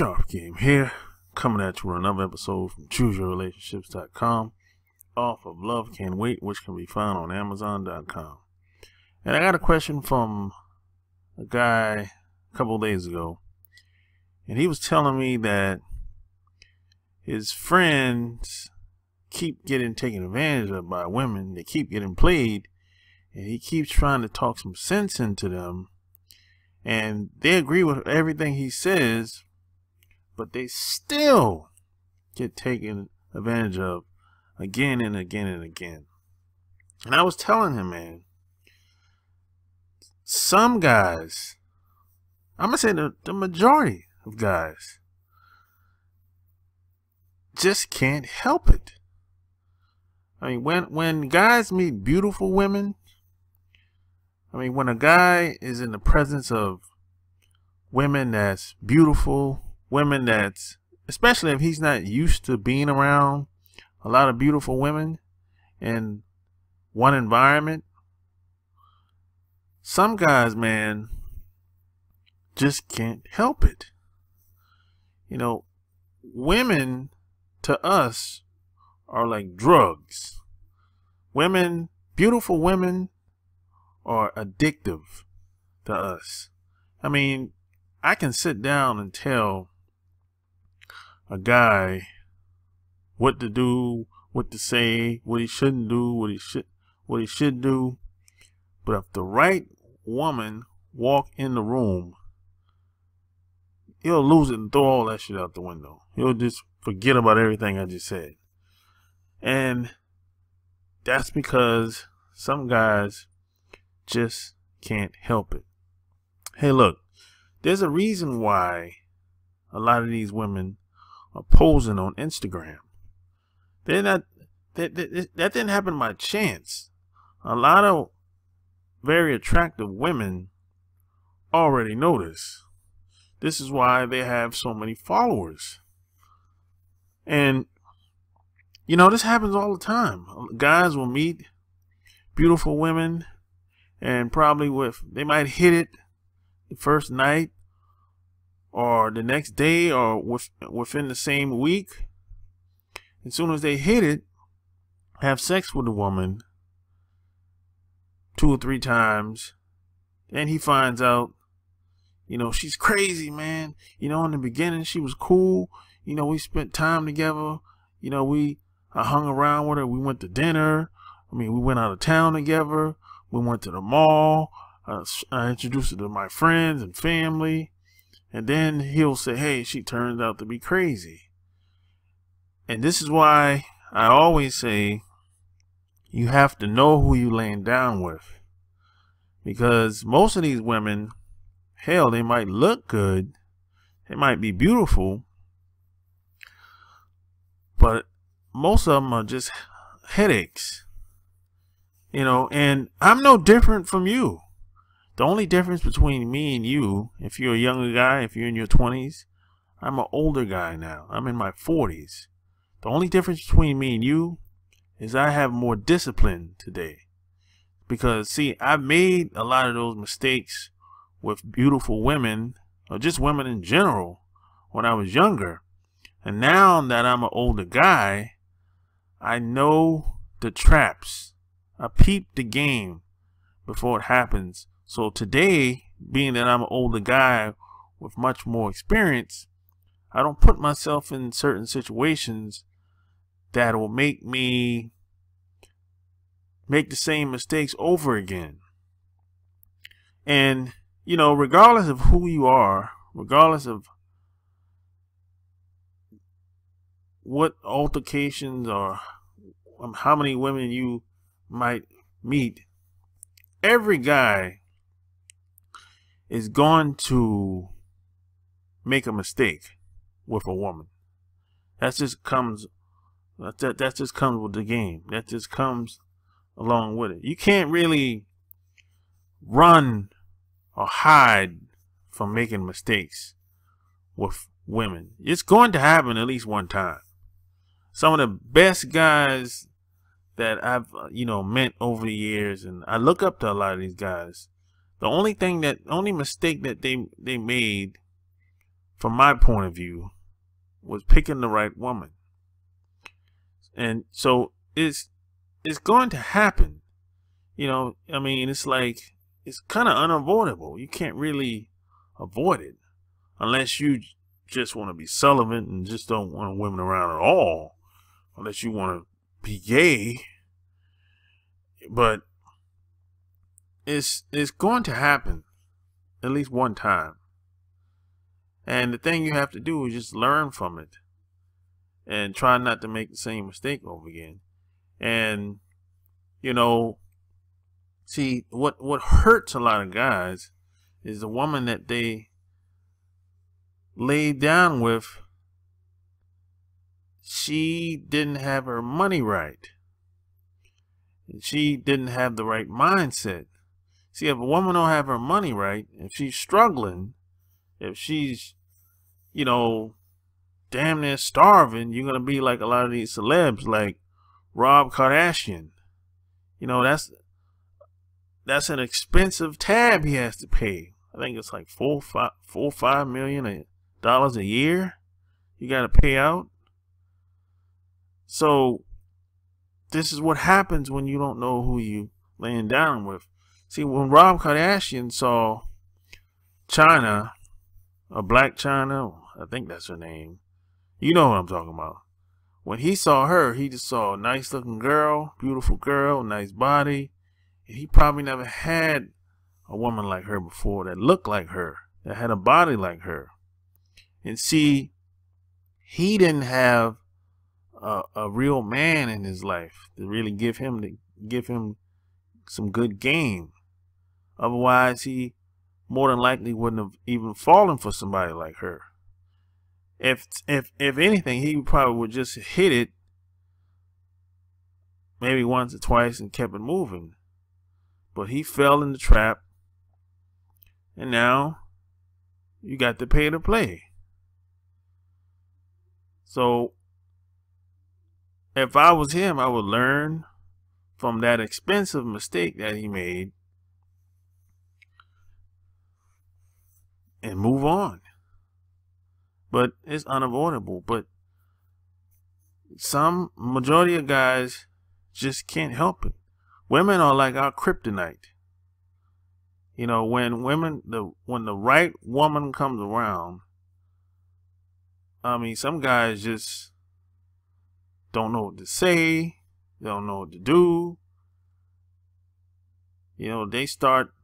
Sharp Game here, coming at you with another episode from ChooseYourRelationships.com, off of Love Can't Wait, which can be found on Amazon.com. And I got a question from a guy a couple of days ago, and he was telling me that his friends keep getting taken advantage of by women. They keep getting played, and he keeps trying to talk some sense into them, and they agree with everything he says, but they still get taken advantage of again and again and again. And I was telling him, man, some guys, I'm gonna say the majority of guys, just can't help it. I mean, when guys meet beautiful women, I mean, when a guy is in the presence of women that's beautiful, women that's, especially if he's not used to being around a lot of beautiful women in one environment, some guys, man, just can't help it. You know, women to us are like drugs. Women, beautiful women, are addictive to us. I mean, I can sit down and tell a guy what to do, what to say, what he shouldn't do, what he should do. But if the right woman walk in the room, he'll lose it and throw all that shit out the window. He'll just forget about everything I just said. And that's because some guys just can't help it. Hey, look, there's a reason why a lot of these women are posing on Instagram. They're not, that didn't happen by chance. A lot of very attractive women already know this. This is why they have so many followers. And, you know, this happens all the time. Guys will meet beautiful women, and probably they might hit it the first night or the next day or within the same week. As soon as they hit it, have sex with the woman 2 or 3 times, and he finds out, you know, she's crazy, man. You know, in the beginning she was cool. You know, we spent time together. You know, I hung around with her. We went to dinner. I mean, we went out of town together. We went to the mall. I introduced her to my friends and family. And then he'll say, hey, she turned out to be crazy. And this is why I always say you have to know who you're laying down with. Because most of these women, hell, they might look good. They might be beautiful. But most of them are just headaches. You know, and I'm no different from you. The only difference between me and you, if you're a younger guy, if you're in your 20s, I'm an older guy now. I'm in my 40s. The only difference between me and you is I have more discipline today. Because, see, I've made a lot of those mistakes with beautiful women, or just women in general, when I was younger. And now that I'm an older guy, I know the traps. I peep the game before it happens. So today, being that I'm an older guy with much more experience, I don't put myself in certain situations that will make me make the same mistakes over again. And, you know, regardless of who you are, regardless of what altercations or how many women you might meet, every guy is going to make a mistake with a woman. That just comes with the game. That just comes along with it. You can't really run or hide from making mistakes with women. It's going to happen at least one time. Some of the best guys that I've, you know, met over the years, and I look up to a lot of these guys. The only mistake that they made from my point of view, was picking the right woman. And so it's going to happen. You know, I mean, it's like, it's kind of unavoidable. You can't really avoid it unless you just want to be celibate and just don't want women around at all, unless you want to be gay. But it's going to happen at least one time. And the thing you have to do is just learn from it and try not to make the same mistake over again. And, you know, see, what hurts a lot of guys is the woman that they laid down with, she didn't have her money right. She didn't have the right mindset. See, if a woman don't have her money right, if she's struggling, if she's, you know, damn near starving, you're going to be like a lot of these celebs like Rob Kardashian. You know, that's an expensive tab he has to pay. I think it's like $5 million a year you got to pay out. So this is what happens when you don't know who you laying down with. See, when Rob Kardashian saw China, or Black China, I think that's her name. You know what I'm talking about. When he saw her, he just saw a nice looking girl, beautiful girl, nice body. And he probably never had a woman like her before that looked like her, that had a body like her. And see, he didn't have a real man in his life to really give him some good game. Otherwise, he more than likely wouldn't have even fallen for somebody like her. If anything, he probably would just hit it maybe once or twice and kept it moving. But he fell in the trap, and now you got to pay to play. So if I was him, I would learn from that expensive mistake that he made and move on. But it's unavoidable. But some majority of guys just can't help it. Women are like our kryptonite. You know, when the right woman comes around, I mean, some guys just don't know what to say, they don't know what to do. You know, they start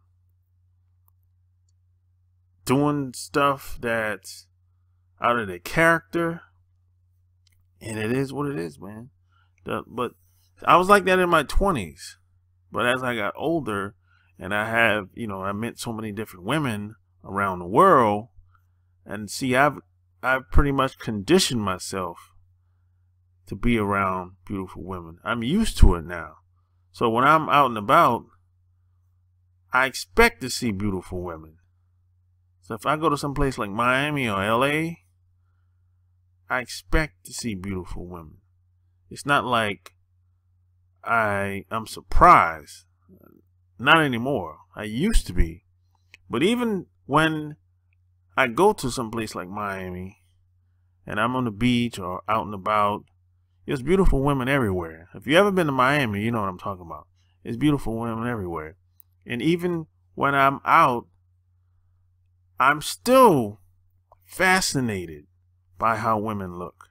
doing stuff that's out of their character, and it is what it is, man. But I was like that in my 20s. But as I got older, and I met so many different women around the world, and see, I've pretty much conditioned myself to be around beautiful women. I'm used to it now. So when I'm out and about, I expect to see beautiful women. So if I go to some place like Miami or LA, I expect to see beautiful women. It's not like I'm surprised. Not anymore. I used to be. But even when I go to some place like Miami and I'm on the beach or out and about, there's beautiful women everywhere. If you ever been to Miami, you know what I'm talking about. There's beautiful women everywhere. And even when I'm out, I'm still fascinated by how women look.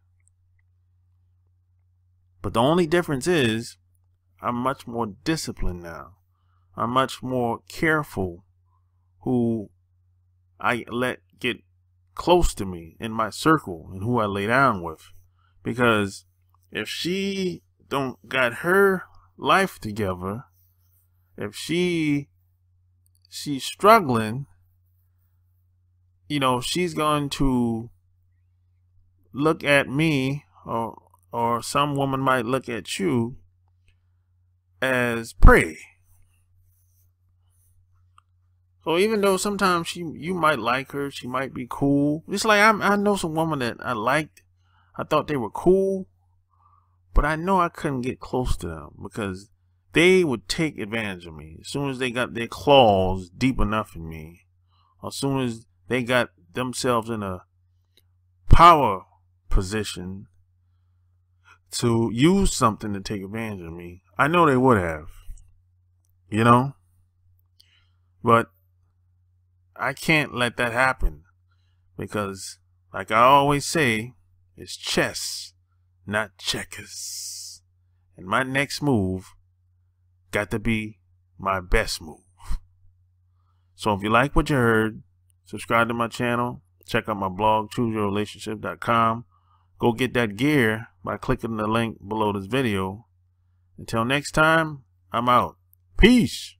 But the only difference is I'm much more disciplined now. I'm much more careful who I let get close to me in my circle and who I lay down with. Because if she don't got her life together, if she's struggling, you know, she's going to look at me, or some woman might look at you as prey. So even though sometimes you might like her, she might be cool. Just like I know some women that I liked. I thought they were cool, but I know I couldn't get close to them because they would take advantage of me. As soon as they got their claws deep enough in me, or as soon as they got themselves in a power position to use something to take advantage of me, I know they would have, you know, but I can't let that happen because, like I always say, it's chess, not checkers. And my next move got to be my best move. So if you like what you heard, subscribe to my channel. Check out my blog, chooseyourrelationship.com. Go get that gear by clicking the link below this video. Until next time, I'm out. Peace.